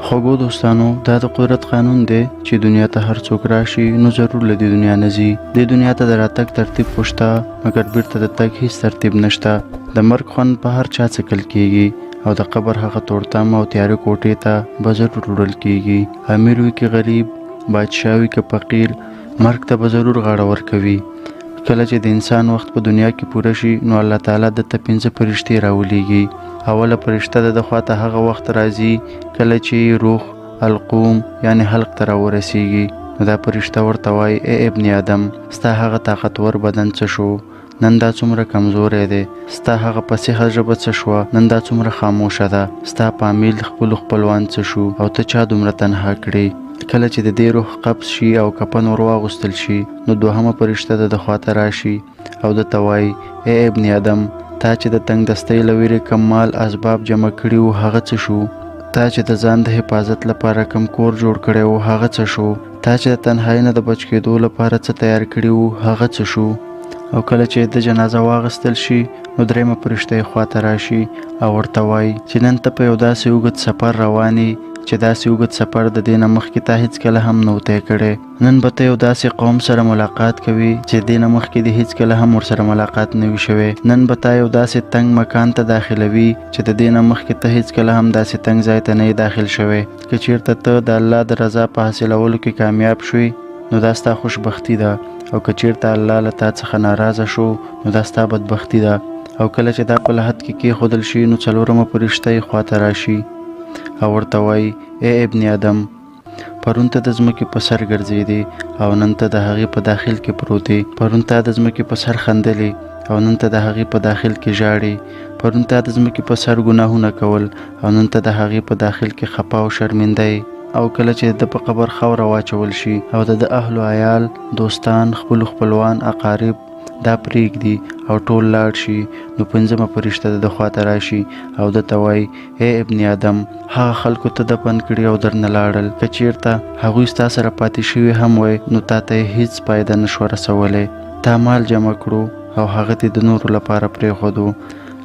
خوږو دوستانو، دا د قدرت قانون دی چې دنیا ته هر څوک راشي نو ضرور له دې دنیا نه ځي. دې دنیا ته د راتګ ترتیب خو شته، مګر بیرته د تګ هیڅ ترتیب نشته. د مرګ خوند په هر چا څکل کیږي او د قبر هغه تورتم او تیارې کوټې ته به ضرور وړل کیږي. امیر وي که غریب، بادشاه وي که فقیر، مرګ ته به ضرور غاړه ورکوي. کله چې د انسان وخت په دنیا کې پوره شي نو الله تعالی دته 5 فرشتې راولېږي. اوله فرشته د خواته هغه وخت راځي کله چې روح القوم یعنی حلق ته راورسیږي. نو دا فرشته ورته وایي ای ابن آدم، ستا هغه طاقتور بدن څه شو؟ نن دا څومره کمزوری دی. ستا هغه فصیحه ژبه څه شوه؟ نن دا څومره خاموشه ده. ستا فامیل خپلو خپلوان څه شو او ته چا دومره تنها کړې؟ کله چې د دې روح قبض شي او کفن ور واغوستل شي نو دوهمه فرشته د خواته راشي او د وایي ای ابن آدم، تا چې د تنگ دستۍ له ویرې کم مال اسباب جمع کړي وو هغه څه شو؟ تا چې د ځان د حفاظت لپاره کم کور جوړ کړی وو هغه څه شو؟ تا چې د تنهایۍ نه د بچ کېدو لپاره څه تیار کړي وو هغه څه شو؟ او کله چې د جنازه واغستل شي نو درېیمه فرشته یې خواته راشي او ورته وایي چې نن ته په یو داسې اوږد سفر روانې چې داسې اوږد سفر د دې نه مخکې تا هېڅکله هم نو طی کړی. نن به ته یو داسې قوم سره ملاقات کوي چې دې نه مخکې دې هېڅکله هم ورسره ملاقات نه وي شوی. نن به تا یو داسې تنګ مکان ته داخلوي چې د دې نه مخکې ته هېڅکله هم داسې تنګ ځای ته نه یې داخل شوی. که چېرته ته د الله د رضا په حاصلولو کې کامیاب شوې نو دا ستا خوشبختي ده، او که چېرته الله له تا څخه ناراضه شو نو دا ستا بدبختي ده. او کله چې دا په لحد کې کېښودل شي نو څلورمه فرشته یې خواته راشي او ورته وایي ای ابن آدم، پرون ته د ځمکې په سر ګرځېدې او نن ته د هغې په داخل کې پروت یې. پرون تا د ځمکې په سر خندلې او نن ته د هغې په داخل کې ژاړې. پرون تا د ځمکې په سر ګناهونه کول او نن ته د هغې په داخل کې خفه او شرمنده یې. او کله چې د په قبر خاوره واچول شي او د اهل و عیال، دوستان، خپلو خپلوان، اقارب دا پرېږدي او ټول لاړ شي نو پنځمه فرشته د خواته راشي او دته وایي ای ابن آدم، هغه خلکو ته دفن کړي او درنه لاړل. که چېرته هغوی ستا سره پاتې شوي هم وی نو تا ته یې هېڅ فایده نشوه رسولی. تا مال جمع کړو او هغه دې د نورو لپاره پرېښودو.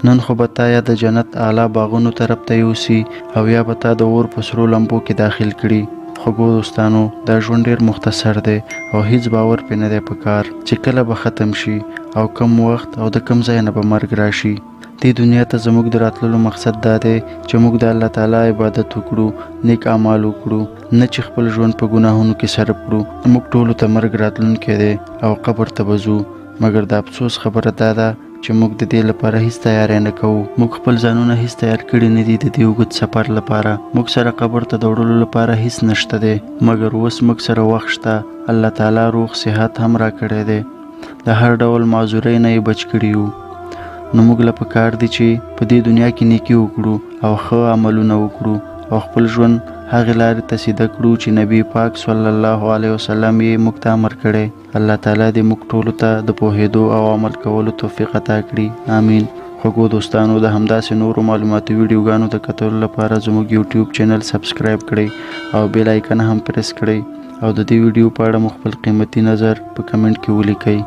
نن خو به تا یا د جنت اعلی باغونو طرف ته یوسي او یا به تا د اور په سرو لمبو کې داخل کړي. خوږو دوستانو، دا ژوند ډېر مختصر دی او هیڅ باور پې نه دی پکار چې کله به ختم شي او کم وخت او د کم ځای نه به مرګ راشي. دې دنیا ته زموږ د راتللو مقصد دا دی چې موږ د الله تعالی عبادت وکړو، نیک اعمال وکړو، نه چې خپل ژوند په ګناهونو کې صرف کړو. موږ ټولو ته مرګ راتلونکی دی او قبر ته به ځو، مګر د افسوس خبره دا ده چې موږ د دې لپاره هیڅ تیاری نه کوو. موږ خپل ځانونه هیڅ تیار کړي نه دي د دې اوږد سفر لپاره. موږ سره قبر ته د وړلو لپاره هیڅ نشته دی، مګر اوس موږ سره وخت شته. الله تعالی روغ صحت هم را کړی دی، د هر ډول معذورۍ نه یې بچ کړي یو. نو موږ له پکار دي چې په دې دنیا کې نیکي وکړو او ښه عملونه وکړو او خپل ژوند هغې لارې ته سیده کړو چې نبی پاک صلی الله علیه وسلم یې موږ ته امر کړی. الله تعالی دې موږ ټولو ته د پوهېدو او عمل کولو توفیق عطا کړي، آمین. خوږو دوستانو، د همداسې نورو معلوماتي ویډیوګانو د کتلو لپاره زموږ یوټیوب چینل سبسکرایب کړئ او بیل آیکن هم پریس کړئ او د دې ویډیو په اړه مو خپل قیمتي نظر په کمنټ کې ولیکئ.